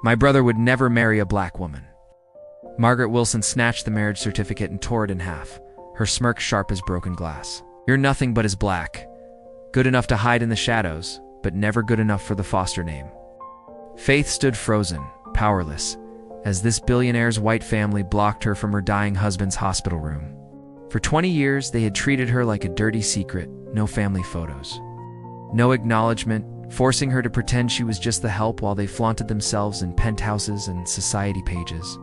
My brother would never marry a black woman. Margaret Wilson snatched the marriage certificate and tore it in half, her smirk sharp as broken glass. You're nothing but as black. Good enough to hide in the shadows, but never good enough for the foster name. Faith stood frozen, powerless, as this billionaire's white family blocked her from her dying husband's hospital room. For 20 years, they had treated her like a dirty secret, no family photos. No acknowledgement, forcing her to pretend she was just the help while they flaunted themselves in penthouses and society pages.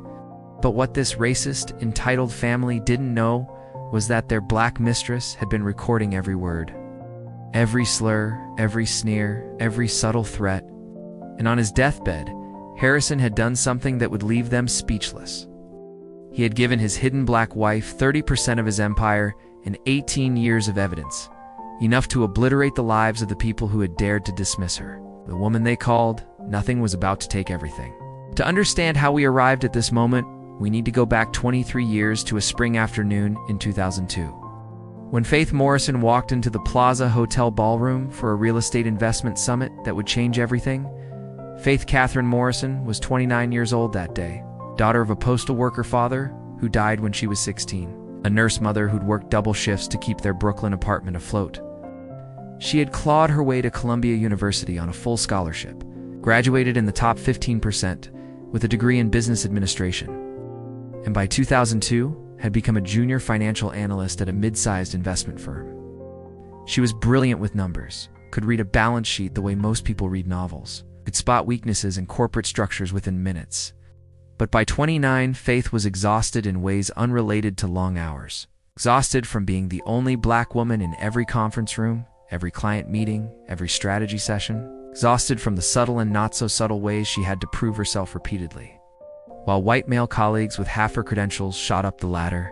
But what this racist, entitled family didn't know was that their black mistress had been recording every word. Every slur, every sneer, every subtle threat. And on his deathbed, Harrison had done something that would leave them speechless. He had given his hidden black wife 30% of his empire and 18 years of evidence, enough to obliterate the lives of the people who had dared to dismiss her. The woman they called, nothing was about to take everything. To understand how we arrived at this moment, we need to go back 23 years to a spring afternoon in 2002. When Faith Morrison walked into the Plaza Hotel ballroom for a real estate investment summit that would change everything, Faith Catherine Morrison was 29 years old that day, daughter of a postal worker father who died when she was 16, a nurse mother who'd worked double shifts to keep their Brooklyn apartment afloat. She had clawed her way to Columbia University on a full scholarship, graduated in the top 15% with a degree in business administration, and by 2002 had become a junior financial analyst at a mid-sized investment firm. She was brilliant with numbers, could read a balance sheet the way most people read novels, could spot weaknesses in corporate structures within minutes. But by 29, Faith was exhausted in ways unrelated to long hours. Exhausted from being the only black woman in every conference room, every client meeting, every strategy session. Exhausted from the subtle and not-so-subtle ways she had to prove herself repeatedly, while white male colleagues with half her credentials shot up the ladder.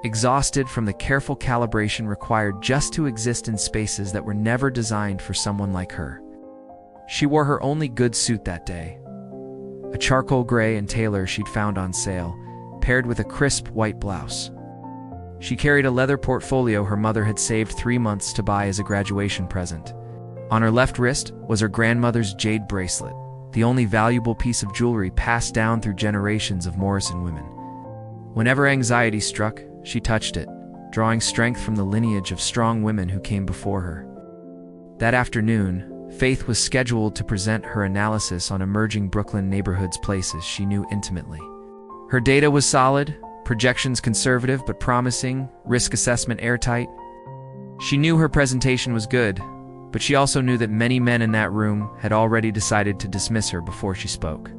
Exhausted from the careful calibration required just to exist in spaces that were never designed for someone like her. She wore her only good suit that day, a charcoal gray and tailor she'd found on sale, paired with a crisp white blouse. She carried a leather portfolio her mother had saved 3 months to buy as a graduation present. On her left wrist was her grandmother's jade bracelet, the only valuable piece of jewelry passed down through generations of Morrison women. Whenever anxiety struck, she touched it, drawing strength from the lineage of strong women who came before her. That afternoon, Faith was scheduled to present her analysis on emerging Brooklyn neighborhoods, places she knew intimately. Her data was solid, projections conservative but promising, risk assessment airtight. She knew her presentation was good, but she also knew that many men in that room had already decided to dismiss her before she spoke.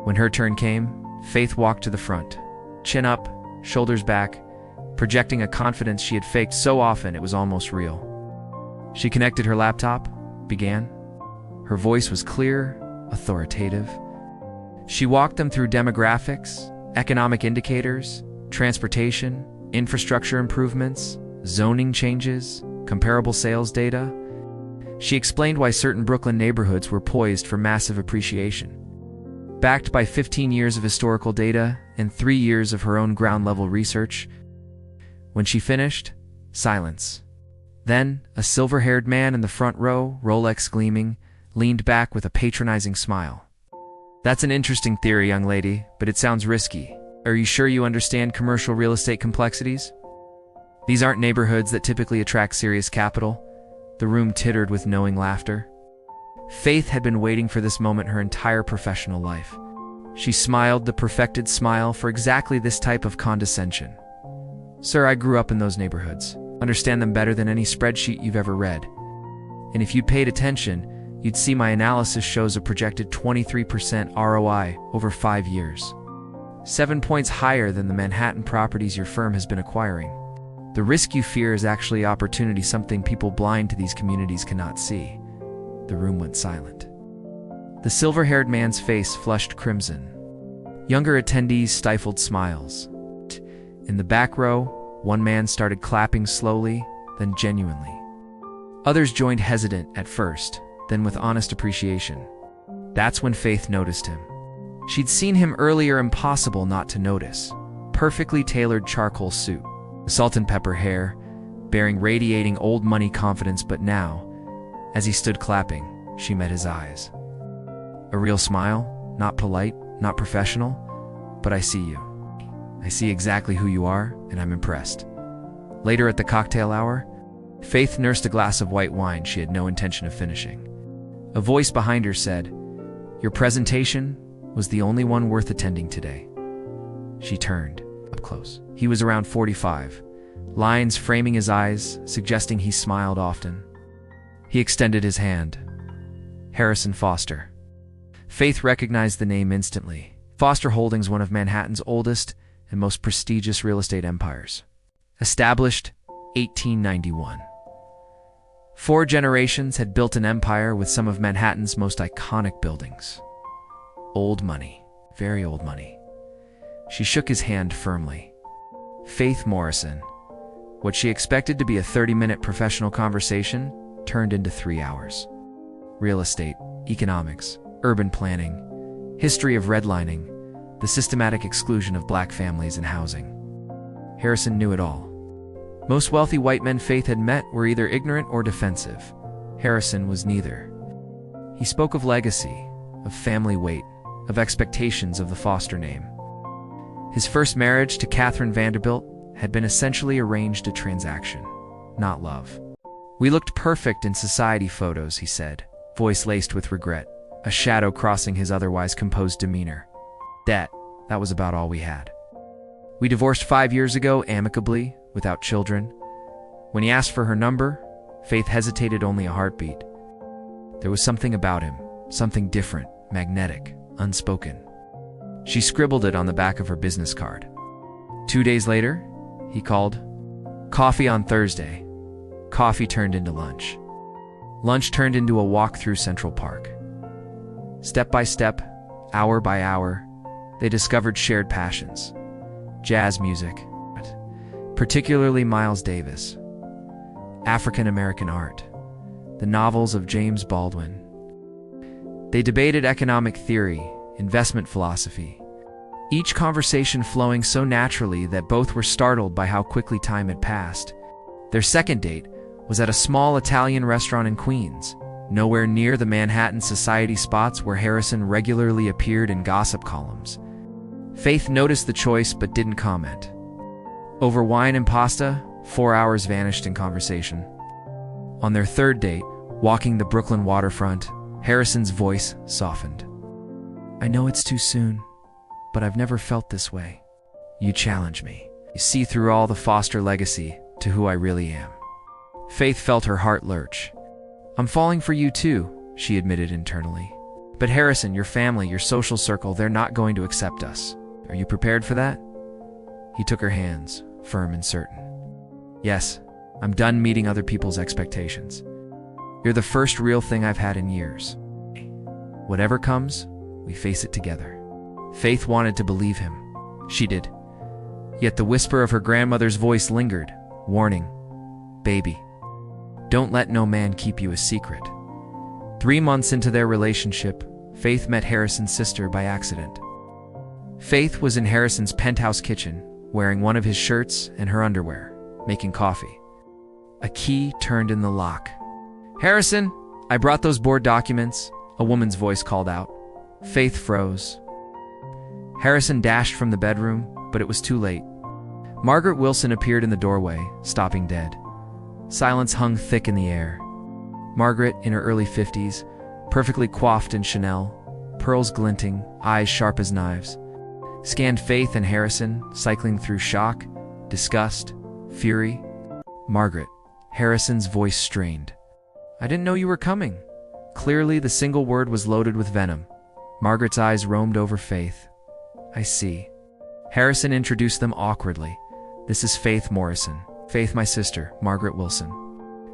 When her turn came, Faith walked to the front, chin up, shoulders back, projecting a confidence she had faked so often it was almost real. She connected her laptop, began. Her voice was clear, authoritative. She walked them through demographics, economic indicators, transportation, infrastructure improvements, zoning changes, comparable sales data. She explained why certain Brooklyn neighborhoods were poised for massive appreciation. Backed by 15 years of historical data and 3 years of her own ground-level research. When she finished, silence. Then, a silver-haired man in the front row, Rolex gleaming, leaned back with a patronizing smile. "That's an interesting theory, young lady, but it sounds risky. Are you sure you understand commercial real estate complexities? These aren't neighborhoods that typically attract serious capital." The room tittered with knowing laughter. Faith had been waiting for this moment her entire professional life. She smiled the perfected smile for exactly this type of condescension. "Sir, I grew up in those neighborhoods. Understand them better than any spreadsheet you've ever read. And if you'd paid attention, you'd see my analysis shows a projected 23% ROI over 5 years. 7 points higher than the Manhattan properties your firm has been acquiring. The risk you fear is actually opportunity, something people blind to these communities cannot see." The room went silent. The silver-haired man's face flushed crimson. Younger attendees stifled smiles. In the back row, one man started clapping slowly, then genuinely. Others joined hesitant at first, then with honest appreciation. That's when Faith noticed him. She'd seen him earlier, impossible not to notice. Perfectly tailored charcoal suit, salt and pepper hair, bearing radiating old money confidence, but now, as he stood clapping, she met his eyes. A real smile, not polite, not professional, but I see you. I see exactly who you are, and I'm impressed. Later at the cocktail hour, Faith nursed a glass of white wine she had no intention of finishing. A voice behind her said, "Your presentation was the only one worth attending today." She turned up close. He was around 45, lines framing his eyes, suggesting he smiled often. He extended his hand. Harrison Foster. Faith recognized the name instantly. Foster Holdings, one of Manhattan's oldest and most prestigious real estate empires. Established 1891. 4 generations had built an empire with some of Manhattan's most iconic buildings. Old money, very old money. She shook his hand firmly. Faith Morrison. What she expected to be a 30-minute professional conversation turned into 3 hours. Real estate, economics, urban planning, history of redlining, the systematic exclusion of black families in housing. Harrison knew it all. Most wealthy white men Faith had met were either ignorant or defensive. Harrison was neither. He spoke of legacy, of family weight, of expectations of the Foster name. His first marriage to Catherine Vanderbilt had been essentially arranged a transaction, not love. "We looked perfect in society photos," he said, voice laced with regret, a shadow crossing his otherwise composed demeanor. That was about all we had. We divorced 5 years ago, amicably, without children. When he asked for her number, Faith hesitated only a heartbeat. There was something about him, something different, magnetic, unspoken. She scribbled it on the back of her business card. 2 days later, he called. Coffee on Thursday. Coffee turned into lunch. Lunch turned into a walk through Central Park. Step by step, hour by hour, they discovered shared passions. Jazz music, particularly Miles Davis. African American art. The novels of James Baldwin. They debated economic theory, investment philosophy, each conversation flowing so naturally that both were startled by how quickly time had passed. Their second date was at a small Italian restaurant in Queens, nowhere near the Manhattan society spots where Harrison regularly appeared in gossip columns. Faith noticed the choice but didn't comment. Over wine and pasta, 4 hours vanished in conversation. On their third date, walking the Brooklyn waterfront, Harrison's voice softened. "I know it's too soon, but I've never felt this way. You challenge me. You see through all the Foster legacy to who I really am." Faith felt her heart lurch. "I'm falling for you too," she admitted internally. "But Harrison, your family, your social circle, they're not going to accept us. Are you prepared for that?" He took her hands, firm and certain. "Yes, I'm done meeting other people's expectations. You're the first real thing I've had in years. Whatever comes, we face it together." Faith wanted to believe him. She did. Yet the whisper of her grandmother's voice lingered, warning, "Baby, don't let no man keep you a secret." 3 months into their relationship, Faith met Harrison's sister by accident. Faith was in Harrison's penthouse kitchen, wearing one of his shirts and her underwear, making coffee. A key turned in the lock. "Harrison, I brought those board documents," a woman's voice called out. Faith froze. Harrison dashed from the bedroom, but it was too late. Margaret Wilson appeared in the doorway, stopping dead. Silence hung thick in the air. Margaret, in her early 50s, perfectly coiffed in Chanel, pearls glinting, eyes sharp as knives, scanned Faith and Harrison, cycling through shock, disgust, fury. "Margaret," Harrison's voice strained. "I didn't know you were coming." Clearly, the single word was loaded with venom. Margaret's eyes roamed over Faith. "I see." Harrison introduced them awkwardly. "This is Faith Morrison. Faith, my sister, Margaret Wilson."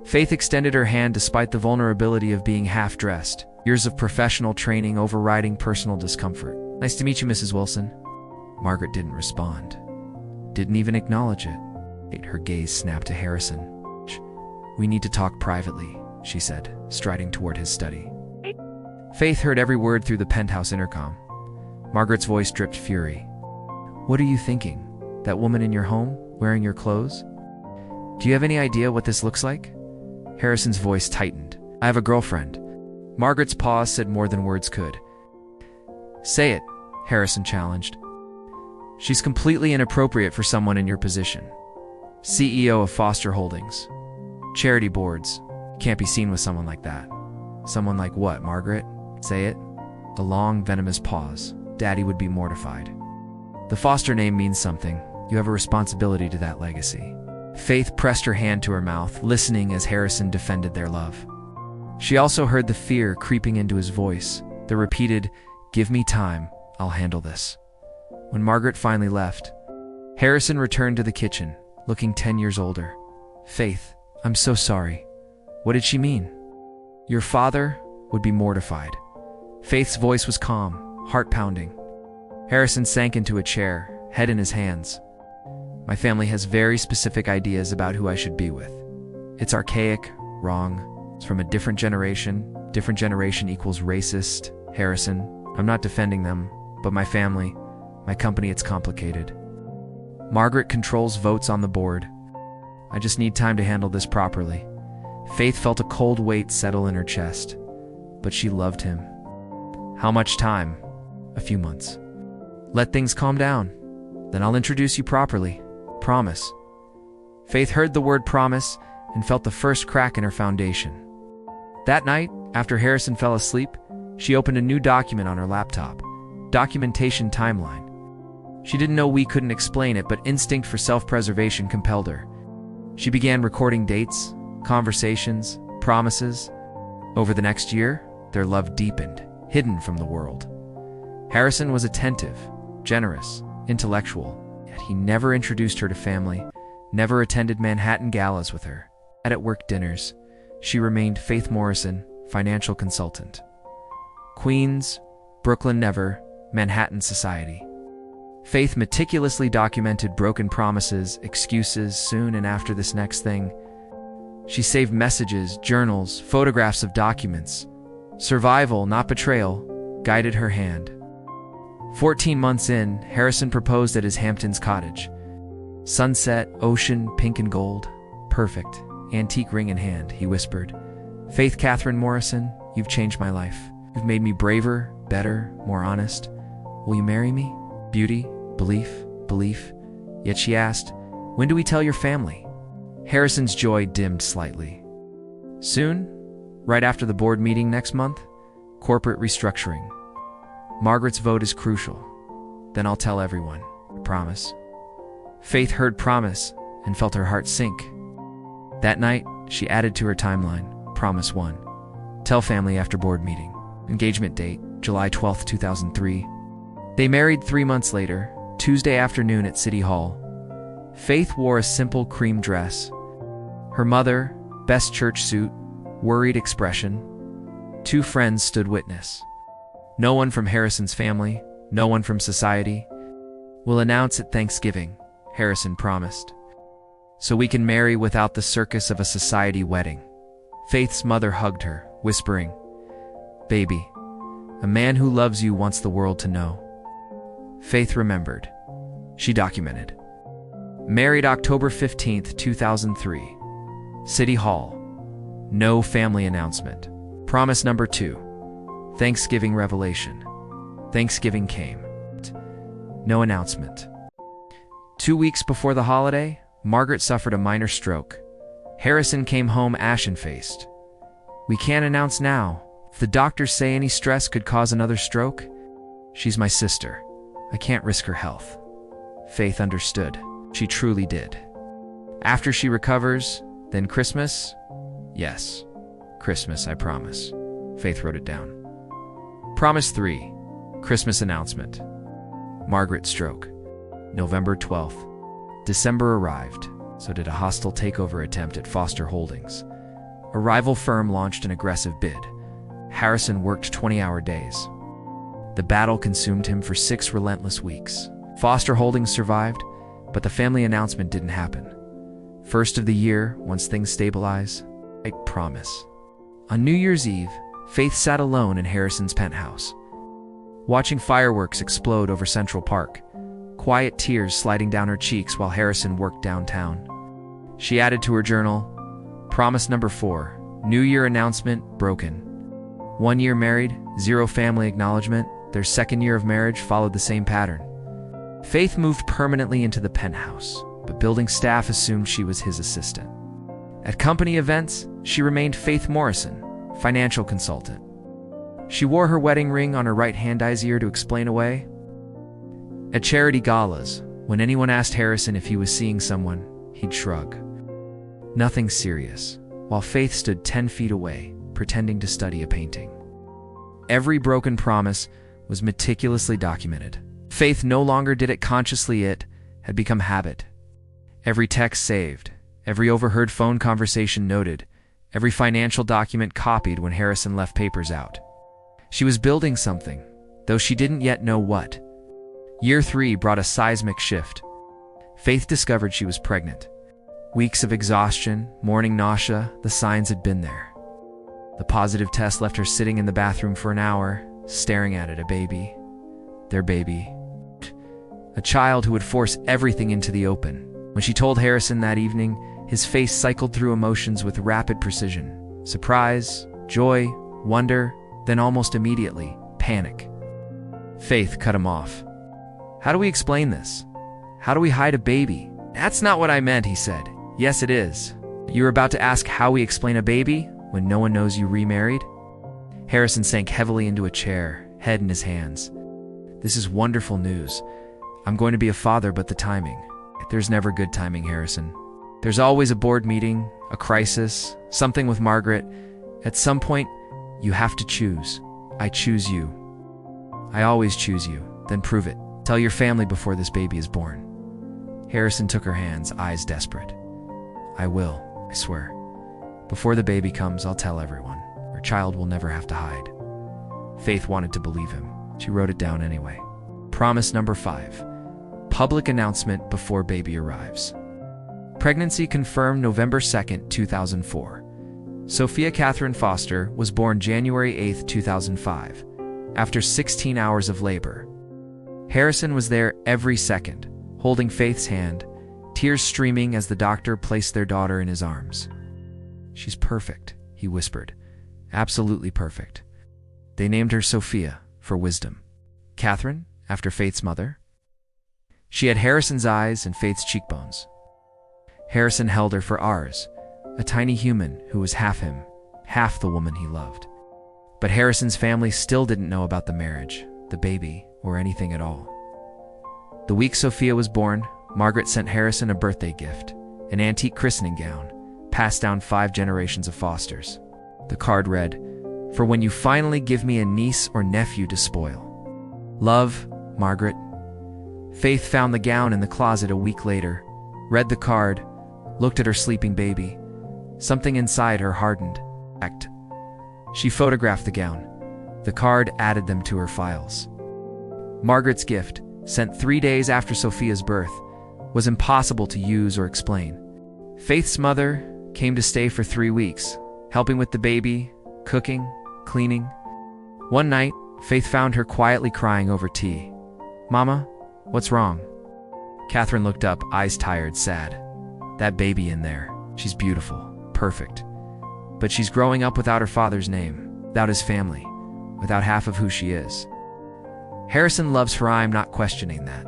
Faith extended her hand despite the vulnerability of being half-dressed, years of professional training overriding personal discomfort. "Nice to meet you, Mrs. Wilson." Margaret didn't respond. Didn't even acknowledge it. Her gaze snapped to Harrison. "We need to talk privately," she said, striding toward his study. Faith heard every word through the penthouse intercom. Margaret's voice dripped fury. "What are you thinking? That woman in your home, wearing your clothes? Do you have any idea what this looks like?" Harrison's voice tightened. "I have a girlfriend." Margaret's pause said more than words could. Say it, Harrison challenged. She's completely inappropriate for someone in your position. CEO of Foster Holdings. Charity boards. Can't be seen with someone like that. Someone like what, Margaret? Say it. A long, venomous pause. Daddy would be mortified. The Foster name means something. You have a responsibility to that legacy. Faith pressed her hand to her mouth, listening as Harrison defended their love. She also heard the fear creeping into his voice, the repeated, "Give me time, I'll handle this." When Margaret finally left, Harrison returned to the kitchen, looking 10 years older. "Faith, I'm so sorry. What did she mean?" "Your father would be mortified." Faith's voice was calm, heart pounding. Harrison sank into a chair, head in his hands. "My family has very specific ideas about who I should be with. It's archaic, wrong. It's from a different generation. Different generation equals racist. Harrison, I'm not defending them, but my family, my company, it's complicated. Margaret controls votes on the board. I just need time to handle this properly." Faith felt a cold weight settle in her chest, but she loved him. "How much time?" "A few months. Let things calm down. Then I'll introduce you properly. Promise." Faith heard the word promise and felt the first crack in her foundation. That night, after Harrison fell asleep, she opened a new document on her laptop. Documentation timeline. She didn't know we couldn't explain it, but instinct for self-preservation compelled her. She began recording dates, conversations, promises. Over the next year, their love deepened, hidden from the world. Harrison was attentive, generous, intellectual, yet he never introduced her to family, never attended Manhattan galas with her. At work dinners, she remained Faith Morrison, financial consultant. Queens, Brooklyn never, Manhattan society. Faith meticulously documented broken promises, excuses, soon and after this next thing. She saved messages, journals, photographs of documents. Survival, not betrayal, guided her hand. 14 months in, Harrison proposed at his Hamptons cottage. Sunset, ocean, pink and gold. Perfect. Antique ring in hand, he whispered. "Faith Catherine Morrison, you've changed my life. You've made me braver, better, more honest. Will you marry me?" Beauty, belief. Yet she asked, "When do we tell your family?" Harrison's joy dimmed slightly. "Soon, right after the board meeting next month. Corporate restructuring. Margaret's vote is crucial. Then I'll tell everyone. I promise." Faith heard promise and felt her heart sink. That night, she added to her timeline, Promise 1. Tell family after board meeting. Engagement date, July 12, 2003. They married 3 months later, Tuesday afternoon at City Hall. Faith wore a simple cream dress. Her mother, best church suit, worried expression. 2 friends stood witness. No one from Harrison's family, no one from society. "We'll announce at Thanksgiving," Harrison promised. "So we can marry without the circus of a society wedding." Faith's mother hugged her, whispering, "Baby, a man who loves you wants the world to know." Faith remembered. She documented. Married October 15, 2003. City Hall. No family announcement. Promise number 2. Thanksgiving revelation. Thanksgiving came. No announcement. 2 weeks before the holiday, Margaret suffered a minor stroke. Harrison came home ashen-faced. "We can't announce now. If the doctors say any stress could cause another stroke, she's my sister. I can't risk her health." Faith understood. She truly did. "After she recovers, then Christmas?" "Yes, Christmas, I promise." Faith wrote it down. Promise 3. Christmas announcement. Margaret stroke. November 12th. December arrived. So did a hostile takeover attempt at Foster Holdings. A rival firm launched an aggressive bid. Harrison worked 20-hour days. The battle consumed him for 6 relentless weeks. Foster Holdings survived, but the family announcement didn't happen. First of the year, once things stabilize, I promise. On New Year's Eve, Faith sat alone in Harrison's penthouse, watching fireworks explode over Central Park, quiet tears sliding down her cheeks while Harrison worked downtown. She added to her journal, Promise number 4, New Year announcement broken. 1 year married, 0 family acknowledgement, Their second year of marriage followed the same pattern. Faith moved permanently into the penthouse, but building staff assumed she was his assistant. At company events, she remained Faith Morrison, financial consultant. She wore her wedding ring on her right-hand ear to explain away. At charity galas, when anyone asked Harrison if he was seeing someone, he'd shrug. Nothing serious, while Faith stood 10 feet away, pretending to study a painting. Every broken promise was meticulously documented. Faith no longer did it consciously, it had become habit. Every text saved, every overheard phone conversation noted, every financial document copied when Harrison left papers out. She was building something, though she didn't yet know what. Year 3 brought a seismic shift. Faith discovered she was pregnant. Weeks of exhaustion, morning nausea, the signs had been there. The positive test left her sitting in the bathroom for an hour, staring at it, a baby. Their baby. A child who would force everything into the open. When she told Harrison that evening, his face cycled through emotions with rapid precision. Surprise, joy, wonder, then almost immediately, panic. Faith cut him off. "How do we explain this? How do we hide a baby?" "That's not what I meant," he said. "Yes, it is. You're about to ask how we explain a baby when no one knows you remarried?" Harrison sank heavily into a chair, head in his hands. "This is wonderful news. I'm going to be a father, but the timing. There's never good timing, Harrison. There's always a board meeting, a crisis, something with Margaret. At some point, you have to choose. I choose you. I always choose you. Then prove it. Tell your family before this baby is born." Harrison took her hands, eyes desperate. "I will, I swear. Before the baby comes, I'll tell everyone. Our child will never have to hide." Faith wanted to believe him. She wrote it down anyway. Promise number 5. Public announcement before baby arrives. Pregnancy confirmed November 2nd, 2004. Sophia Catherine Foster was born January 8th, 2005, after 16 hours of labor. Harrison was there every second, holding Faith's hand, tears streaming as the doctor placed their daughter in his arms. "She's perfect," he whispered. "Absolutely perfect." They named her Sophia, for wisdom. Catherine, after Faith's mother. She had Harrison's eyes and Faith's cheekbones. Harrison held her for ours, a tiny human who was half him, half the woman he loved. But Harrison's family still didn't know about the marriage, the baby, or anything at all. The week Sophia was born, Margaret sent Harrison a birthday gift, an antique christening gown, passed down 5 generations of Fosters. The card read, "For when you finally give me a niece or nephew to spoil. Love, Margaret." Faith found the gown in the closet a week later, read the card, looked at her sleeping baby. Something inside her hardened. She photographed the gown. The card added them to her files. Margaret's gift, sent 3 days after Sophia's birth, was impossible to use or explain. Faith's mother came to stay for 3 weeks, helping with the baby, cooking, cleaning. One night, Faith found her quietly crying over tea. "Mama, what's wrong?" Catherine looked up, eyes tired, sad. "That baby in there, she's beautiful, perfect. But she's growing up without her father's name, without his family, without half of who she is. Harrison loves her. I'm not questioning that.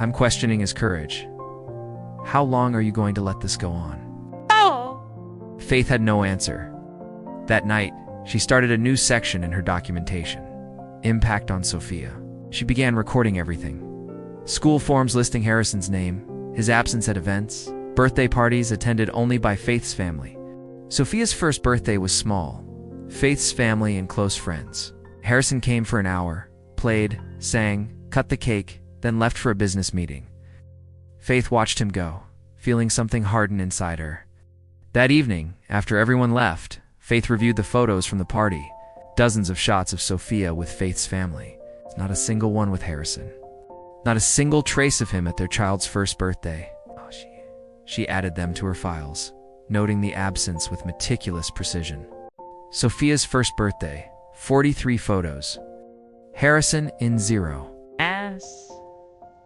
I'm questioning his courage. How long are you going to let this go on?" Faith had no answer. That night, she started a new section in her documentation. Impact on Sophia. She began recording everything. School forms listing Harrison's name, his absence at events, birthday parties attended only by Faith's family. Sophia's first birthday was small. Faith's family and close friends. Harrison came for an hour, played, sang, cut the cake, then left for a business meeting. Faith watched him go, feeling something harden inside her. That evening, after everyone left, Faith reviewed the photos from the party. Dozens of shots of Sophia with Faith's family. Not a single one with Harrison. Not a single trace of him at their child's first birthday. She added them to her files, noting the absence with meticulous precision. Sophia's first birthday, 43 photos. Harrison in 0.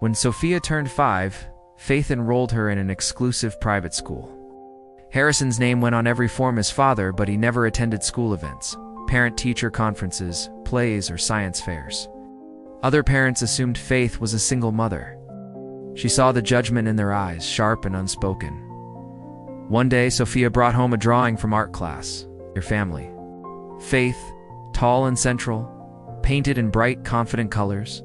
When Sophia turned 5, Faith enrolled her in an exclusive private school. Harrison's name went on every form as father, but he never attended school events. parent-teacher conferences, plays, or science fairs. Other parents assumed Faith was a single mother. She saw the judgment in their eyes, sharp and unspoken. One day, Sophia brought home a drawing from art class. Your family. Faith, tall and central, painted in bright, confident colors.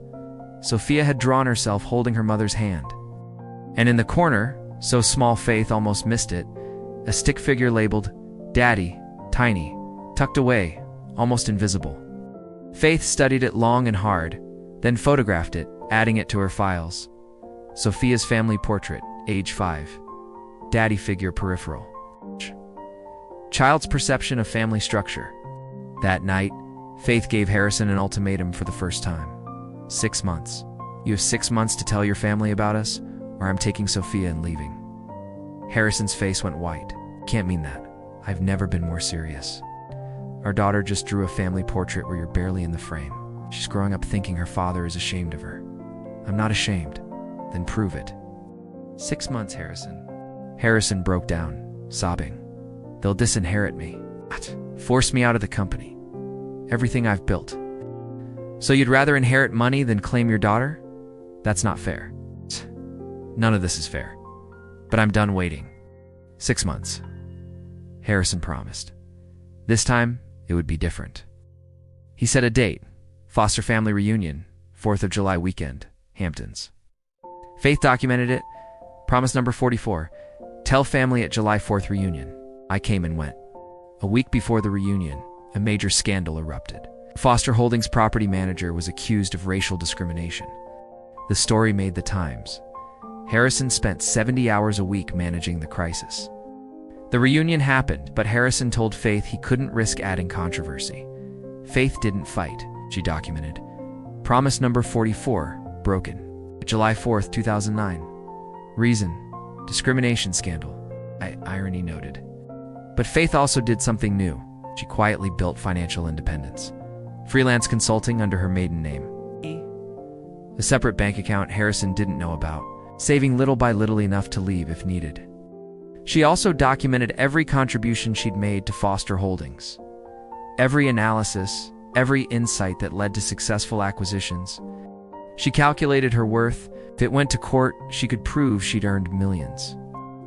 Sophia had drawn herself holding her mother's hand. And in the corner, so small Faith almost missed it, a stick figure labeled Daddy, tiny, tucked away, almost invisible. Faith studied it long and hard, then photographed it, adding it to her files. Sophia's family portrait, age 5. Daddy figure peripheral. Child's perception of family structure. That night, Faith gave Harrison an ultimatum for the first time. 6 months. You have 6 months to tell your family about us, or I'm taking Sophia and leaving. Harrison's face went white. Can't mean that. I've never been more serious. Our daughter just drew a family portrait where you're barely in the frame. She's growing up thinking her father is ashamed of her. I'm not ashamed. Then prove it. 6 months, Harrison. Harrison broke down, sobbing. They'll disinherit me. What? Force me out of the company. Everything I've built. So you'd rather inherit money than claim your daughter? That's not fair. None of this is fair. But I'm done waiting. 6 months. Harrison promised. This time, it would be different. He set a date. Foster family reunion, 4th of July weekend, Hamptons. Faith documented it. Promise number 44. Tell family at July 4th reunion. I came and went. A week before the reunion, a major scandal erupted. Foster Holdings property manager was accused of racial discrimination. The story made the Times. Harrison spent 70 hours a week managing the crisis. The reunion happened, but Harrison told Faith he couldn't risk adding controversy. Faith didn't fight, she documented. Promise number 44, broken. July 4th, 2009. Reason, discrimination scandal. Irony noted. But Faith also did something new. She quietly built financial independence. Freelance consulting under her maiden name. A separate bank account Harrison didn't know about, saving little by little enough to leave if needed. She also documented every contribution she'd made to Foster Holdings. Every analysis, every insight that led to successful acquisitions. She calculated her worth. If it went to court, she could prove she'd earned millions.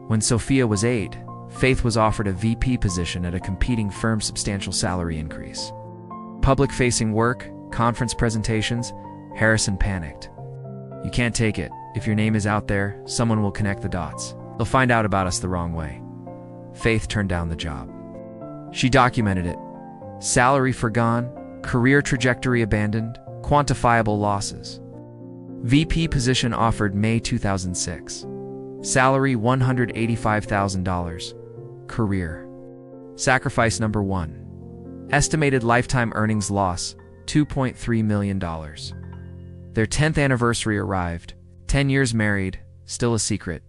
When Sophia was 8, Faith was offered a VP position at a competing firm's substantial salary increase. Public-facing work, conference presentations, Harrison panicked. You can't take it. If your name is out there, someone will connect the dots. They'll find out about us the wrong way. Faith turned down the job. She documented it. Salary forgone, career trajectory abandoned, quantifiable losses. VP position offered May 2006. Salary $185,000. Career. Sacrifice number 1. Estimated lifetime earnings loss, $2.3 million. Their 10th anniversary arrived. 10 years married, still a secret.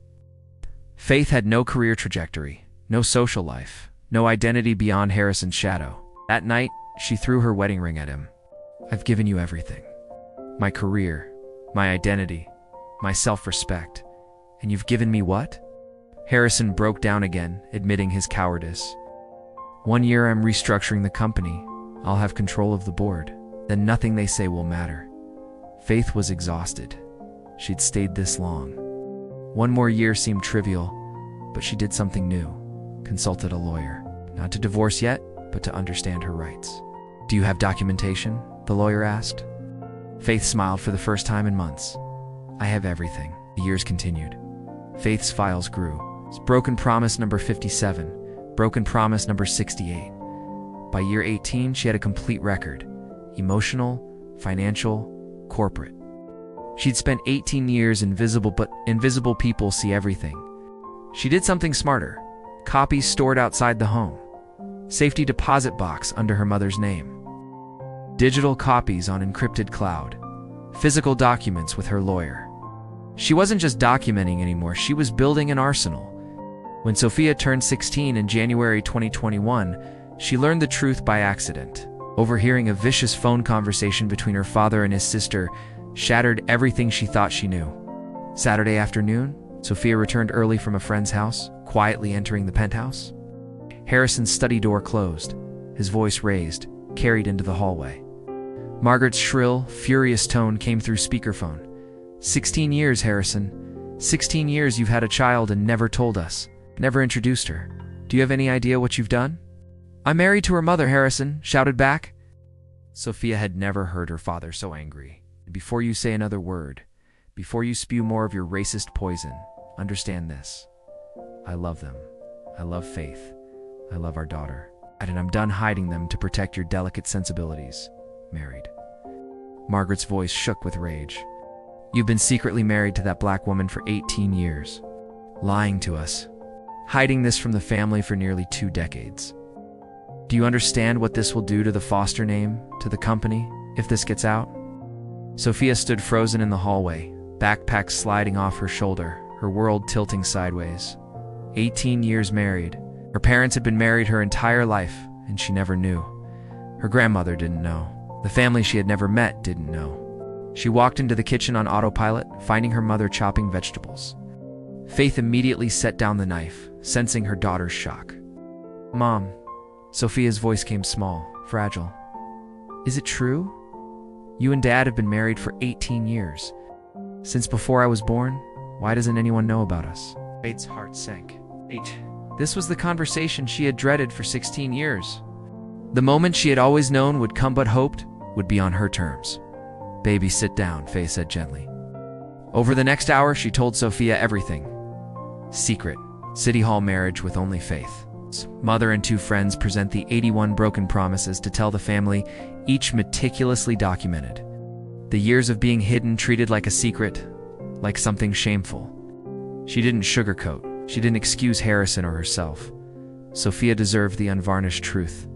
Faith had no career trajectory, no social life, no identity beyond Harrison's shadow. That night, she threw her wedding ring at him. I've given you everything. My career, my identity, my self-respect. And you've given me what? Harrison broke down again, admitting his cowardice. 1 year I'm restructuring the company. I'll have control of the board. Then nothing they say will matter. Faith was exhausted. She'd stayed this long. 1 more year seemed trivial, but she did something new. Consulted a lawyer. Not to divorce yet, but to understand her rights. Do you have documentation? The lawyer asked. Faith smiled for the first time in months. I have everything. The years continued. Faith's files grew. Broken promise number 57. Broken promise number 68. By year 18, she had a complete record. Emotional, financial, corporate. She'd spent 18 years invisible, but invisible people see everything. She did something smarter. Copies stored outside the home. Safety deposit box under her mother's name. Digital copies on encrypted cloud. Physical documents with her lawyer. She wasn't just documenting anymore, she was building an arsenal. When Sophia turned 16 in January 2021, she learned the truth by accident. Overhearing a vicious phone conversation between her father and his sister shattered everything she thought she knew. Saturday afternoon, Sophia returned early from a friend's house, quietly entering the penthouse. Harrison's study door closed, his voice raised. carried into the hallway. Margaret's shrill, furious tone came through speakerphone. 16 years, Harrison. 16 years you've had a child and never told us. Never introduced her. Do you have any idea what you've done? I'm married to her mother, Harrison shouted back. Sophia had never heard her father so angry. Before you say another word, before you spew more of your racist poison, understand this. I love them. I love Faith. I love our daughter. And I'm done hiding them to protect your delicate sensibilities. Married. Margaret's voice shook with rage. You've been secretly married to that black woman for 18 years. Lying to us. Hiding this from the family for nearly 2 decades. Do you understand what this will do to the Foster name, to the company, if this gets out? Sophia stood frozen in the hallway, backpack sliding off her shoulder, her world tilting sideways. 18 years married. Her parents had been married her entire life, and she never knew. Her grandmother didn't know. The family she had never met didn't know. She walked into the kitchen on autopilot, finding her mother chopping vegetables. Faith immediately set down the knife, sensing her daughter's shock. Mom. Sophia's voice came small, fragile. Is it true? You and Dad have been married for 18 years. Since before I was born, why doesn't anyone know about us? Faith's heart sank. This was the conversation she had dreaded for 16 years. The moment she had always known would come but hoped would be on her terms. Baby, sit down, Faith said gently. Over the next hour, she told Sophia everything. Secret. City Hall marriage with only Faith. Mother and 2 friends present the 81 broken promises to tell the family, each meticulously documented. The years of being hidden treated like a secret, like something shameful. She didn't sugarcoat. She didn't excuse Harrison or herself. Sophia deserved the unvarnished truth.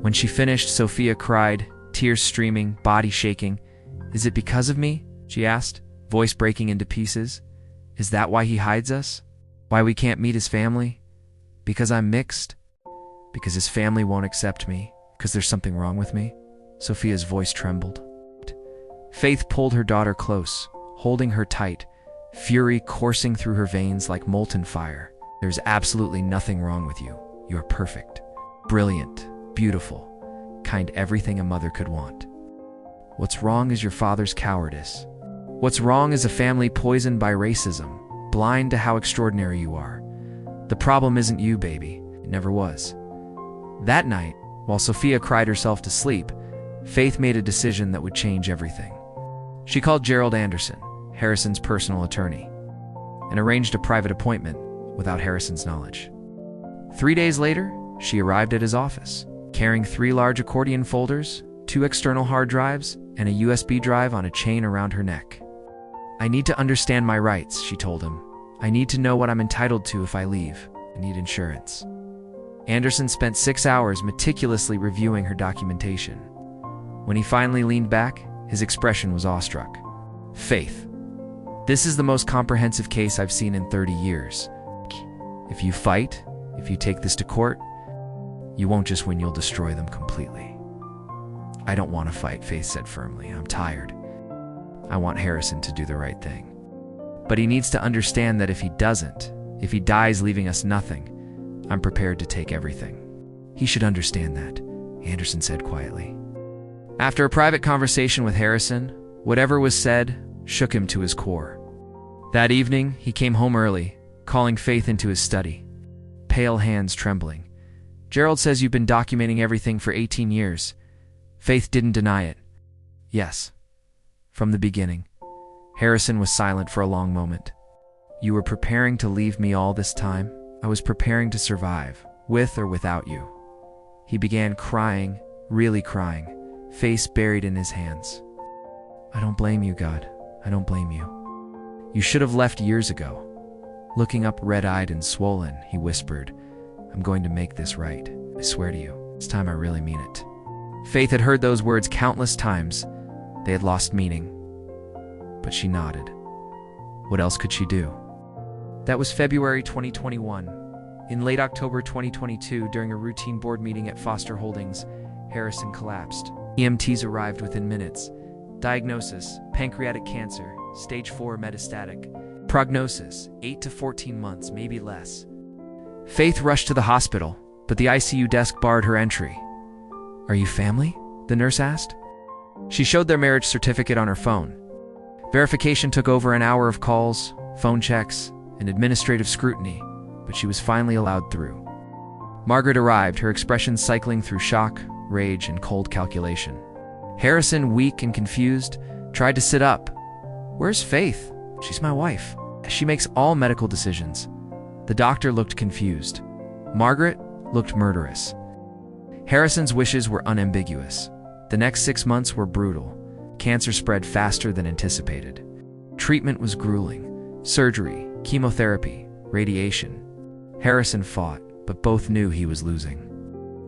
When she finished, Sophia cried, tears streaming, body shaking. Is it because of me? She asked, voice breaking into pieces. Is that why he hides us? Why we can't meet his family? Because I'm mixed? Because his family won't accept me? Because there's something wrong with me? Sophia's voice trembled. Faith pulled her daughter close, holding her tight, fury coursing through her veins like molten fire. There's absolutely nothing wrong with you. You're perfect, brilliant, beautiful, kind, everything a mother could want. What's wrong is your father's cowardice. What's wrong is a family poisoned by racism, blind to how extraordinary you are. The problem isn't you, baby. It never was. That night, while Sophia cried herself to sleep, Faith made a decision that would change everything. She called Gerald Anderson, Harrison's personal attorney, and arranged a private appointment without Harrison's knowledge. 3 days later, she arrived at his office, carrying 3 large accordion folders, 2 external hard drives, and a USB drive on a chain around her neck. I need to understand my rights, she told him. I need to know what I'm entitled to if I leave. I need insurance. Anderson spent 6 hours meticulously reviewing her documentation. When he finally leaned back, his expression was awestruck. Faith, this is the most comprehensive case I've seen in 30 years. If you fight, if you take this to court, you won't just win, you'll destroy them completely. I don't want to fight, Faith said firmly. I'm tired. I want Harrison to do the right thing. But he needs to understand that if he doesn't, if he dies leaving us nothing, I'm prepared to take everything. He should understand that, Anderson said quietly. After a private conversation with Harrison, whatever was said shook him to his core. That evening, he came home early, calling Faith into his study, pale hands trembling. Gerald says you've been documenting everything for 18 years. Faith didn't deny it. Yes. From the beginning. Harrison was silent for a long moment. You were preparing to leave me all this time? I was preparing to survive, with or without you. He began crying, really crying, face buried in his hands. I don't blame you, God. I don't blame you. You should have left years ago. Looking up red-eyed and swollen, he whispered, I'm going to make this right. I swear to you. This time I really mean it. Faith had heard those words countless times. They had lost meaning. But she nodded. What else could she do? That was February 2021. In late October 2022, during a routine board meeting at Foster Holdings, Harrison collapsed. EMTs arrived within minutes. Diagnosis, pancreatic cancer, stage 4 metastatic. Prognosis, 8 to 14 months, maybe less. Faith rushed to the hospital, but the ICU desk barred her entry. "Are you family?" the nurse asked. She showed their marriage certificate on her phone. Verification took over an hour of calls, phone checks, and administrative scrutiny, but she was finally allowed through. Margaret arrived, her expressions cycling through shock, rage, and cold calculation. Harrison, weak and confused, tried to sit up. "Where's Faith? She's my wife. She makes all medical decisions." The doctor looked confused. Margaret looked murderous. Harrison's wishes were unambiguous. The next 6 months were brutal. Cancer spread faster than anticipated. Treatment was grueling. Surgery, chemotherapy, radiation. Harrison fought, but both knew he was losing.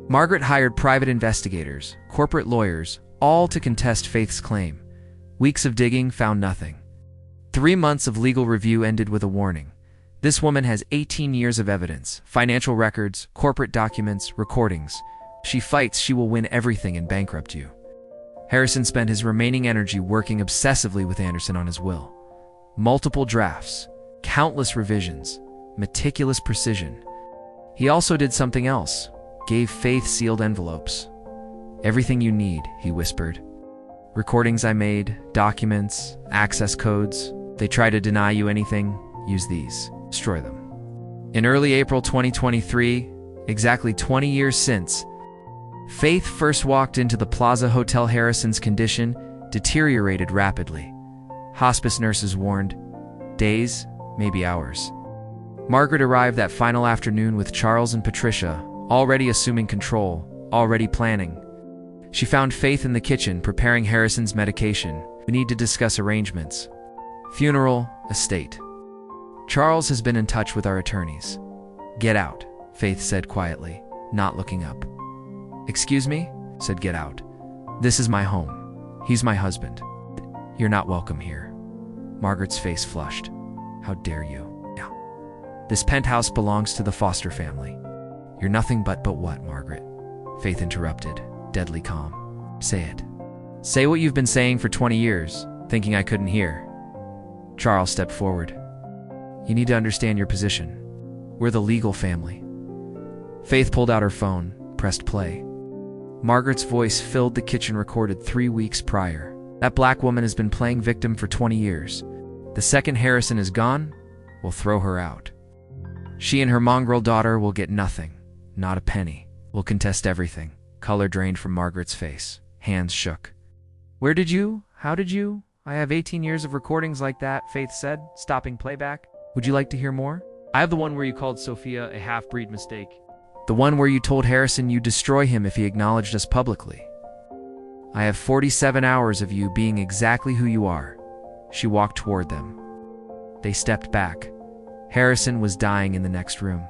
Margaret hired private investigators, corporate lawyers, all to contest Faith's claim. Weeks of digging found nothing. 3 months of legal review ended with a warning. This woman has 18 years of evidence, financial records, corporate documents, recordings. She fights, she will win everything and bankrupt you. Harrison spent his remaining energy working obsessively with Anderson on his will. Multiple drafts, countless revisions, meticulous precision. He also did something else, gave Faith sealed envelopes. "Everything you need," he whispered. "Recordings I made, documents, access codes. They try to deny you anything, use these, destroy them." In early April 2023, exactly 20 years since, Faith first walked into the Plaza Hotel. Harrison's condition deteriorated rapidly. Hospice nurses warned, days, maybe hours. Margaret arrived that final afternoon with Charles and Patricia, already assuming control, already planning. She found Faith in the kitchen, preparing Harrison's medication. "We need to discuss arrangements. Funeral, estate. Charles has been in touch with our attorneys." "Get out," Faith said quietly, not looking up. "Excuse me?" said Get Out. "This is my home. He's my husband. You're not welcome here." Margaret's face flushed. "How dare you?" "Yeah. This penthouse belongs to the Foster family." "You're nothing but what, Margaret?" Faith interrupted, deadly calm. "Say it. Say what you've been saying for 20 years, thinking I couldn't hear." Charles stepped forward. "You need to understand your position. We're the legal family." Faith pulled out her phone, pressed play. Margaret's voice filled the kitchen, recorded 3 weeks prior. "That black woman has been playing victim for 20 years. The second Harrison is gone, we'll throw her out. She and her mongrel daughter will get nothing, not a penny. We'll contest everything." Color drained from Margaret's face. Hands shook. "Where did you? How did you? I have 18 years of recordings like that," Faith said, stopping playback. "Would you like to hear more?" "I have the one where you called Sophia a half-breed mistake." "The one where you told Harrison you'd destroy him if he acknowledged us publicly." "I have 47 hours of you being exactly who you are." She walked toward them. They stepped back. Harrison was dying in the next room.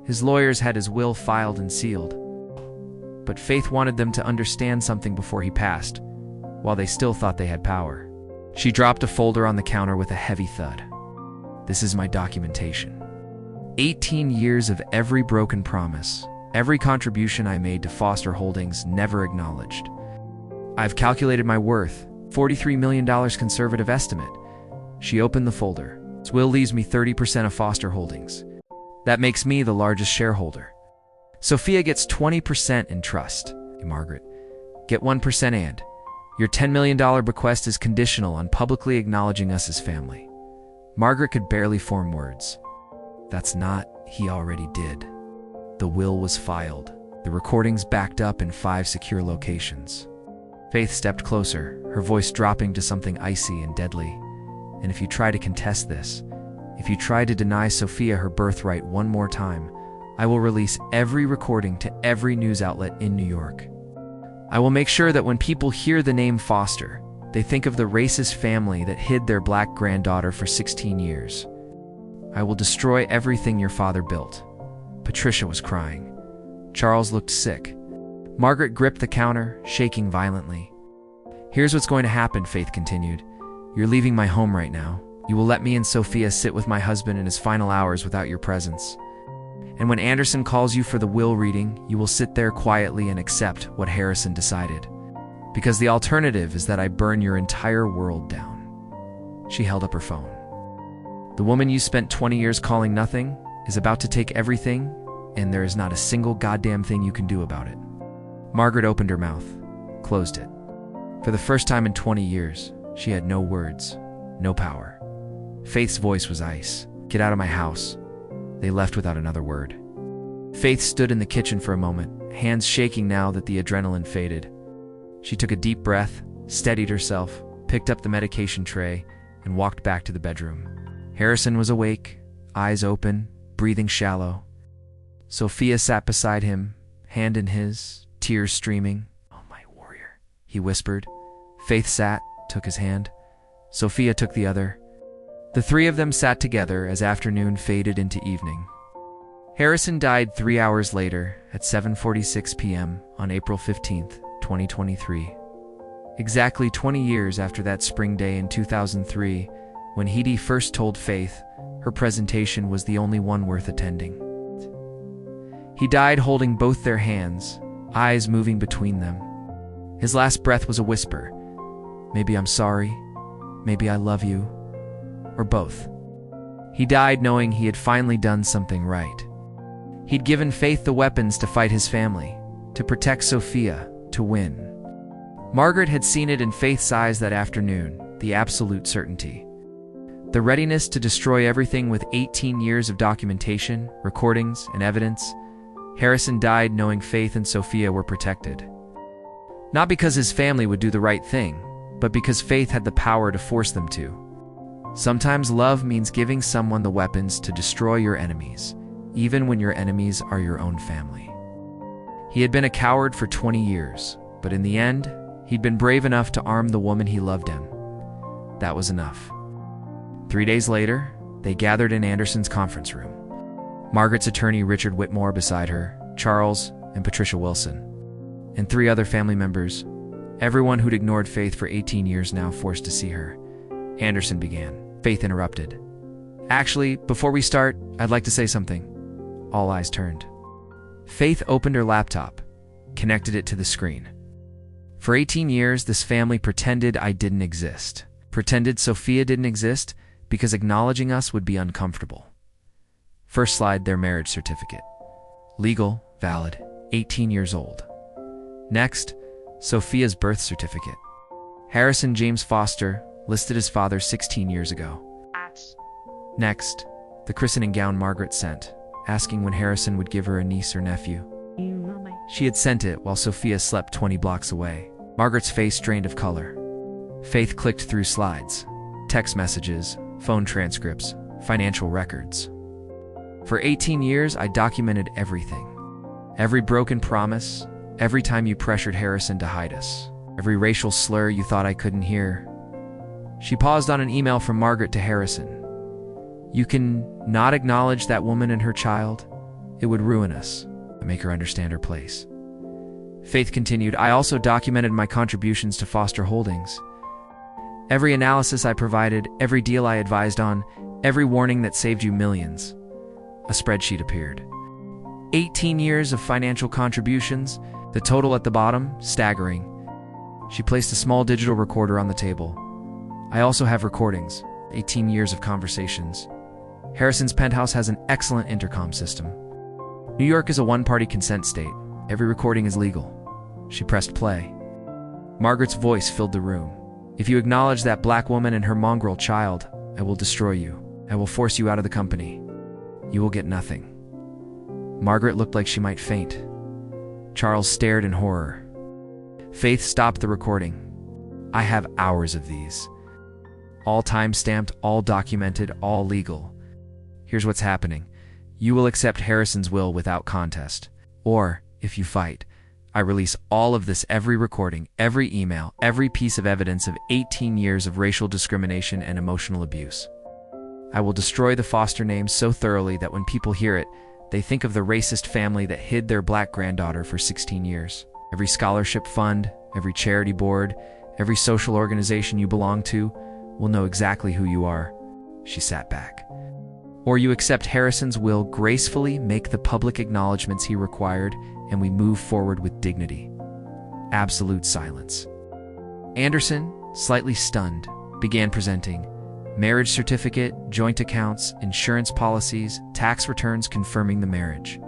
His lawyers had his will filed and sealed. But Faith wanted them to understand something before he passed, while they still thought they had power. She dropped a folder on the counter with a heavy thud. "This is my documentation. 18 years of every broken promise, every contribution I made to Foster Holdings never acknowledged. I've calculated my worth, $43 million conservative estimate." She opened the folder. "This will leaves me 30% of Foster Holdings. That makes me the largest shareholder. Sophia gets 20% in trust. Margaret, get 1% and your $10 million bequest is conditional on publicly acknowledging us as family." Margaret could barely form words. "That's not," he already did. The will was filed. The recordings backed up in 5 secure locations. Faith stepped closer, her voice dropping to something icy and deadly. "And if you try to contest this, if you try to deny Sophia her birthright one more time, I will release every recording to every news outlet in New York. I will make sure that when people hear the name Foster, they think of the racist family that hid their black granddaughter for 16 years. I will destroy everything your father built." Patricia was crying. Charles looked sick. Margaret gripped the counter, shaking violently. "Here's what's going to happen," Faith continued. "You're leaving my home right now. You will let me and Sophia sit with my husband in his final hours without your presence. And when Anderson calls you for the will reading, you will sit there quietly and accept what Harrison decided. Because the alternative is that I burn your entire world down." She held up her phone. "The woman you spent 20 years calling nothing is about to take everything, and there is not a single goddamn thing you can do about it." Margaret opened her mouth, closed it. For the first time in 20 years, she had no words, no power. Faith's voice was ice. "Get out of my house." They left without another word. Faith stood in the kitchen for a moment, hands shaking now that the adrenaline faded. She took a deep breath, steadied herself, picked up the medication tray, and walked back to the bedroom. Harrison was awake, eyes open, breathing shallow. Sophia sat beside him, hand in his, tears streaming. "Oh, my warrior," he whispered. Faith sat, took his hand. Sophia took the other. The three of them sat together as afternoon faded into evening. Harrison died 3 hours later at 7:46 p.m. on April 15th, 2023. Exactly 20 years after that spring day in 2003, when Heidi first told Faith her presentation was the only one worth attending. He died holding both their hands, eyes moving between them. His last breath was a whisper. Maybe I'm sorry, maybe I love you, or both. He died knowing he had finally done something right. He'd given Faith the weapons to fight his family, to protect Sophia, to win. Margaret had seen it in Faith's eyes that afternoon, the absolute certainty. The readiness to destroy everything with 18 years of documentation, recordings, and evidence. Harrison died knowing Faith and Sophia were protected. Not because his family would do the right thing, but because Faith had the power to force them to. Sometimes love means giving someone the weapons to destroy your enemies, even when your enemies are your own family. He had been a coward for 20 years, but in the end, he'd been brave enough to arm the woman he loved him. That was enough. 3 days later, they gathered in Anderson's conference room. Margaret's attorney Richard Whitmore beside her, Charles and Patricia Wilson, and 3 other family members, everyone who'd ignored Faith for 18 years now forced to see her. Anderson began. Faith interrupted. "Actually, before we start, I'd like to say something." All eyes turned. Faith opened her laptop, connected it to the screen. "For 18 years, this family pretended I didn't exist. Pretended Sophia didn't exist because acknowledging us would be uncomfortable." First slide, their marriage certificate. Legal, valid, 18 years old. Next, Sophia's birth certificate. Harrison James Foster, listed as father 16 years ago. Next, the christening gown Margaret sent, asking when Harrison would give her a niece or nephew. She had sent it while Sophia slept 20 blocks away. Margaret's face drained of color. Faith clicked through slides, text messages, phone transcripts, financial records. "For 18 years, I documented everything. Every broken promise, every time you pressured Harrison to hide us, every racial slur you thought I couldn't hear." She paused on an email from Margaret to Harrison. "You can not acknowledge that woman and her child? It would ruin us, make her understand her place." Faith continued, "I also documented my contributions to Foster Holdings. Every analysis I provided, every deal I advised on, every warning that saved you millions." A spreadsheet appeared. 18 years of financial contributions, the total at the bottom, staggering. She placed a small digital recorder on the table. "I also have recordings, 18 years of conversations. Harrison's penthouse has an excellent intercom system. New York is a one-party consent state. Every recording is legal." She pressed play. Margaret's voice filled the room. "If you acknowledge that black woman and her mongrel child, I will destroy you. I will force you out of the company. You will get nothing." Margaret looked like she might faint. Charles stared in horror. Faith stopped the recording. "I have hours of these. All time-stamped, all documented, all legal. Here's what's happening. You will accept Harrison's will without contest. Or, if you fight, I release all of this, every recording, every email, every piece of evidence of 18 years of racial discrimination and emotional abuse. I will destroy the Foster name so thoroughly that when people hear it, they think of the racist family that hid their black granddaughter for 16 years. Every scholarship fund, every charity board, every social organization you belong to will know exactly who you are." She sat back. "Or you accept Harrison's will, gracefully make the public acknowledgments he required, and we move forward with dignity." Absolute silence. Anderson, slightly stunned, began presenting marriage certificate, joint accounts, insurance policies, tax returns confirming the marriage.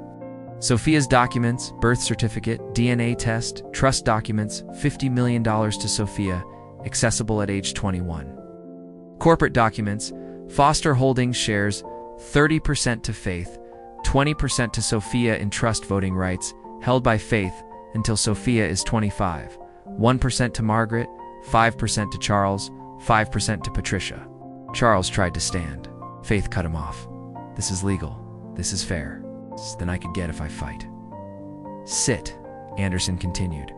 Sophia's documents, birth certificate, DNA test, trust documents, $50 million to Sophia, accessible at age 21. Corporate documents, Foster Holdings shares, 30% to Faith, 20% to Sophia in trust voting rights, held by Faith until Sophia is 25, 1% to Margaret, 5% to Charles, 5% to Patricia. Charles tried to stand. Faith cut him off. This is legal. This is fair. This than I could get if I fight. Sit, Anderson continued.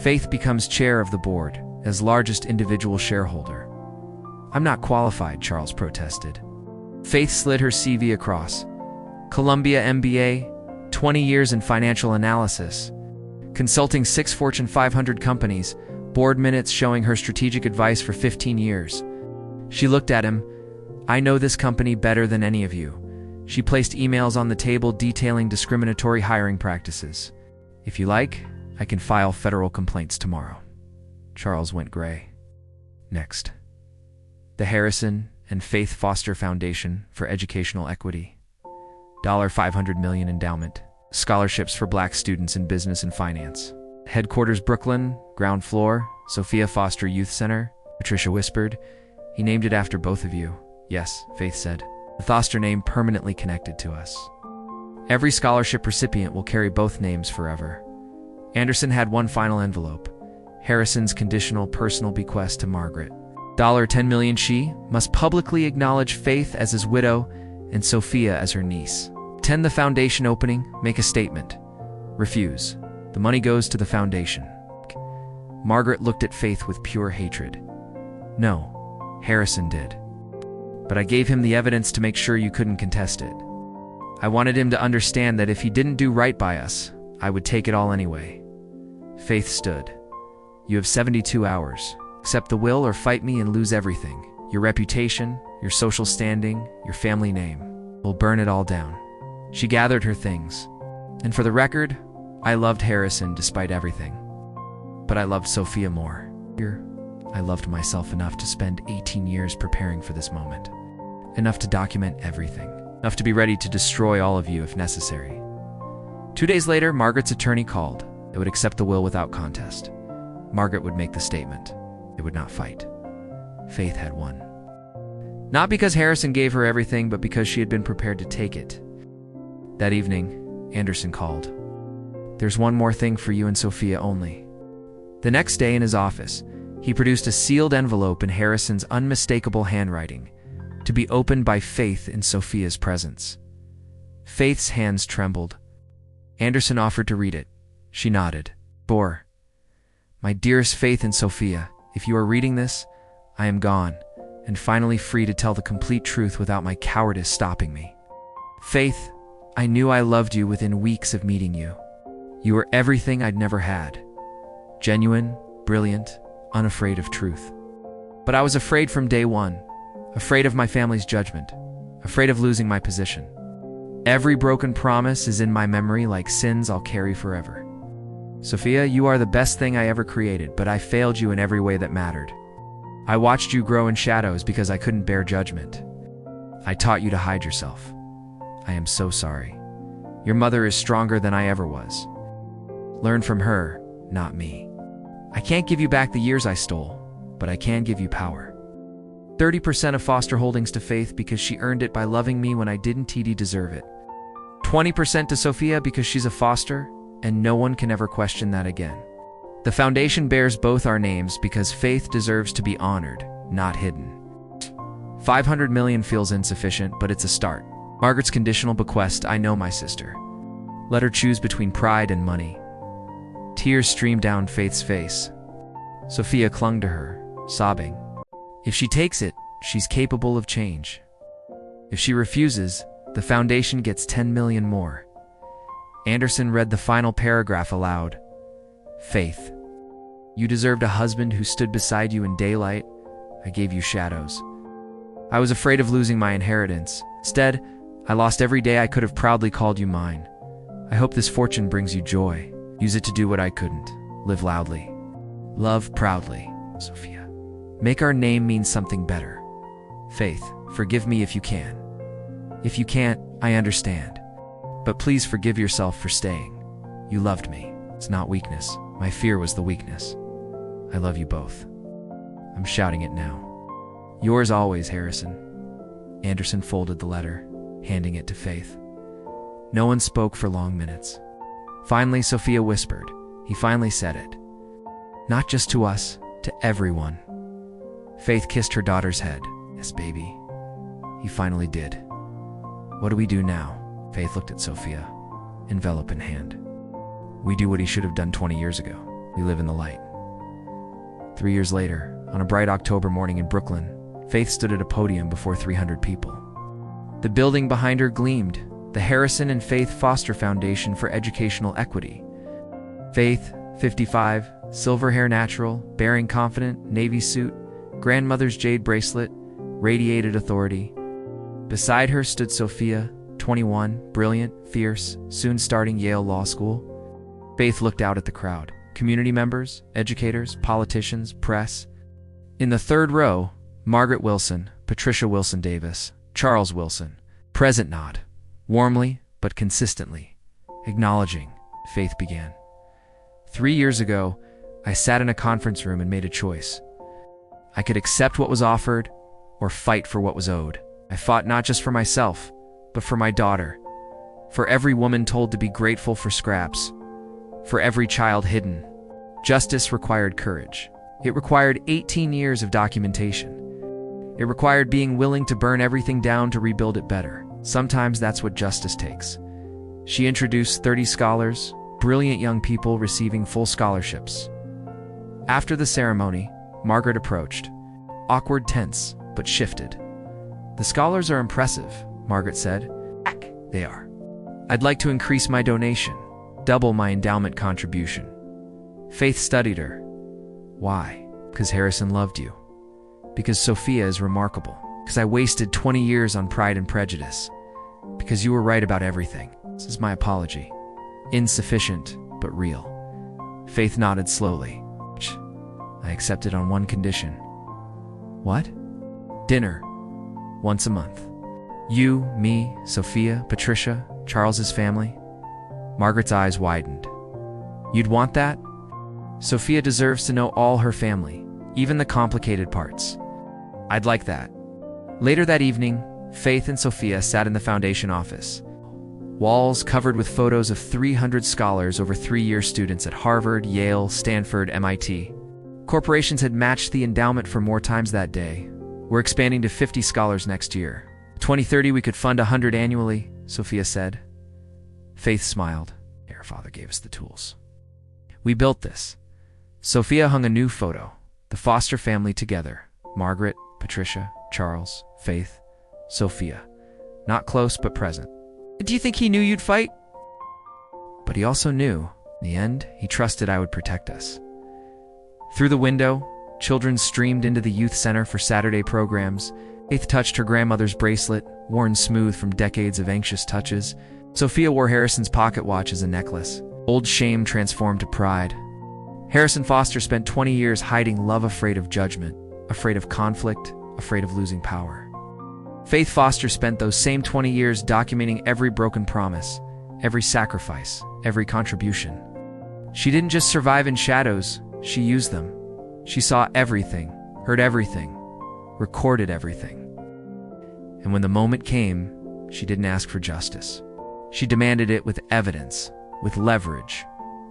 Faith becomes chair of the board, as largest individual shareholder. I'm not qualified, Charles protested. Faith slid her CV across. Columbia MBA, 20 years in financial analysis. Consulting 6 Fortune 500 companies, board minutes showing her strategic advice for 15 years. She looked at him. I know this company better than any of you. She placed emails on the table detailing discriminatory hiring practices. If you like, I can file federal complaints tomorrow. Charles went gray. Next. The Harrison and Faith Foster Foundation for Educational Equity. $500 million endowment. Scholarships for Black students in business and finance. Headquarters Brooklyn, ground floor, Sophia Foster Youth Center. Patricia whispered. He named it after both of you. Yes, Faith said. The Foster name permanently connected to us. Every scholarship recipient will carry both names forever. Anderson had one final envelope. Harrison's conditional personal bequest to Margaret. $10 million. She must publicly acknowledge Faith as his widow and Sophia as her niece. Attend the foundation opening, make a statement. Refuse. The money goes to the foundation. Margaret looked at Faith with pure hatred. No, Harrison did. But I gave him the evidence to make sure you couldn't contest it. I wanted him to understand that if he didn't do right by us, I would take it all anyway. Faith stood. You have 72 hours. Accept the will or fight me and lose everything. Your reputation, your social standing, your family name. We'll burn it all down. She gathered her things. And for the record, I loved Harrison despite everything. But I loved Sophia more. I loved myself enough to spend 18 years preparing for this moment. Enough to document everything. Enough to be ready to destroy all of you if necessary. 2 days later, Margaret's attorney called. They would accept the will without contest. Margaret would make the statement. They would not fight. Faith had won. Not because Harrison gave her everything, but because she had been prepared to take it. That evening, Anderson called. There's one more thing for you and Sophia only. The next day in his office, he produced a sealed envelope in Harrison's unmistakable handwriting, to be opened by Faith in Sophia's presence. Faith's hands trembled. Anderson offered to read it. She nodded. My dearest Faith and Sophia, if you are reading this, I am gone, and finally free to tell the complete truth without my cowardice stopping me. Faith, I knew I loved you within weeks of meeting you. You were everything I'd never had. Genuine, brilliant, unafraid of truth. But I was afraid from day one. Afraid of my family's judgment. Afraid of losing my position. Every broken promise is in my memory like sins I'll carry forever. Sophia, you are the best thing I ever created, but I failed you in every way that mattered. I watched you grow in shadows because I couldn't bear judgment. I taught you to hide yourself. I am so sorry. Your mother is stronger than I ever was. Learn from her, not me. I can't give you back the years I stole, but I can give you power. 30% of Foster Holdings to Faith because she earned it by loving me when I didn't deserve it. 20% to Sophia because she's a Foster, and no one can ever question that again. The foundation bears both our names because Faith deserves to be honored, not hidden. $500 million feels insufficient, but it's a start. Margaret's conditional bequest, I know my sister. Let her choose between pride and money. Tears streamed down Faith's face. Sophia clung to her, sobbing. If she takes it, she's capable of change. If she refuses, the foundation gets 10 million more. Anderson read the final paragraph aloud. Faith, you deserved a husband who stood beside you in daylight. I gave you shadows. I was afraid of losing my inheritance. Instead, I lost every day I could have proudly called you mine. I hope this fortune brings you joy. Use it to do what I couldn't. Live loudly. Love proudly, Sophia. Make our name mean something better. Faith, forgive me if you can. If you can't, I understand. But please forgive yourself for staying. You loved me. It's not weakness. My fear was the weakness. I love you both. I'm shouting it now. Yours always, Harrison. Anderson folded the letter, handing it to Faith. No one spoke for long minutes. Finally, Sophia whispered. He finally said it. Not just to us, to everyone. Faith kissed her daughter's head. Yes, baby. He finally did. What do we do now? Faith looked at Sophia, envelope in hand. We do what he should have done 20 years ago. We live in the light. 3 years later, on a bright October morning in Brooklyn, Faith stood at a podium before 300 people. The building behind her gleamed, the Harrison and Faith Foster Foundation for Educational Equity. Faith, 55, silver hair natural, bearing confident, navy suit, grandmother's jade bracelet, radiated authority. Beside her stood Sophia, 21, brilliant, fierce, soon starting Yale Law School. Faith looked out at the crowd. Community members, educators, politicians, press. In the third row, Margaret Wilson, Patricia Wilson Davis, Charles Wilson. Present nod. Warmly, but consistently. Acknowledging, Faith began. 3 years ago, I sat in a conference room and made a choice. I could accept what was offered or fight for what was owed. I fought not just for myself, but for my daughter. For every woman told to be grateful for scraps. For every child hidden. Justice required courage. It required 18 years of documentation. It required being willing to burn everything down to rebuild it better. Sometimes that's what justice takes. She introduced 30 scholars, brilliant young people receiving full scholarships. After the ceremony, Margaret approached. Awkward, tense, but shifted. The scholars are impressive, Margaret said. They are. I'd like to increase my donation, double my endowment contribution. Faith studied her. Why? Because Harrison loved you. Because Sophia is remarkable. Because I wasted 20 years on Pride and Prejudice. Because you were right about everything. This is my apology. Insufficient, but real. Faith nodded slowly. I accepted on one condition. What? Dinner. Once a month. You, me, Sophia, Patricia, Charles's family. Margaret's eyes widened. You'd want that? Sophia deserves to know all her family, even the complicated parts. I'd like that. Later that evening, Faith and Sophia sat in the foundation office. Walls covered with photos of 300 scholars over 3-year students at Harvard, Yale, Stanford, MIT. Corporations had matched the endowment for more times that day. We're expanding to 50 scholars next year. 2030 we could fund 100 annually, Sophia said. Faith smiled. Her father gave us the tools. We built this. Sophia hung a new photo. The Foster family together. Margaret, Patricia, Charles, Faith, Sophia. Not close, but present. Do you think he knew you'd fight? But he also knew, in the end, he trusted I would protect us. Through the window, children streamed into the youth center for Saturday programs. Faith touched her grandmother's bracelet, worn smooth from decades of anxious touches. Sophia wore Harrison's pocket watch as a necklace. Old shame transformed to pride. Harrison Foster spent 20 years hiding love, afraid of judgment, afraid of conflict, afraid of losing power. Faith Foster spent those same 20 years documenting every broken promise, every sacrifice, every contribution. She didn't just survive in shadows, she used them. She saw everything, heard everything, recorded everything. And when the moment came, she didn't ask for justice. She demanded it with evidence, with leverage,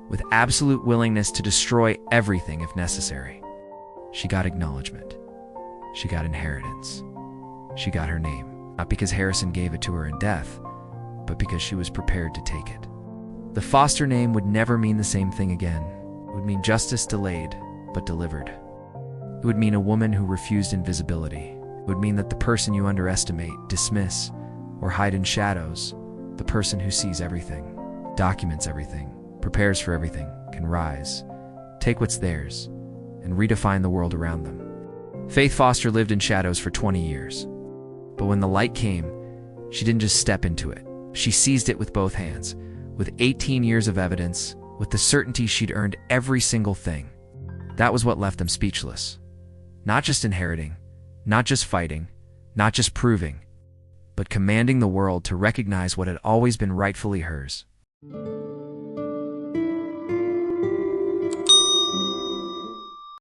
with absolute willingness to destroy everything if necessary. She got acknowledgement. She got inheritance. She got her name, not because Harrison gave it to her in death, but because she was prepared to take it. The Foster name would never mean the same thing again. It would mean justice delayed, but delivered. It would mean a woman who refused invisibility. It would mean that the person you underestimate, dismiss, or hide in shadows, the person who sees everything, documents everything, prepares for everything, can rise, take what's theirs, and redefine the world around them. Faith Foster lived in shadows for 20 years. But when the light came, she didn't just step into it. She seized it with both hands, with 18 years of evidence, with the certainty she'd earned every single thing. That was what left them speechless. Not just inheriting, not just fighting, not just proving. but commanding the world to recognize what had always been rightfully hers.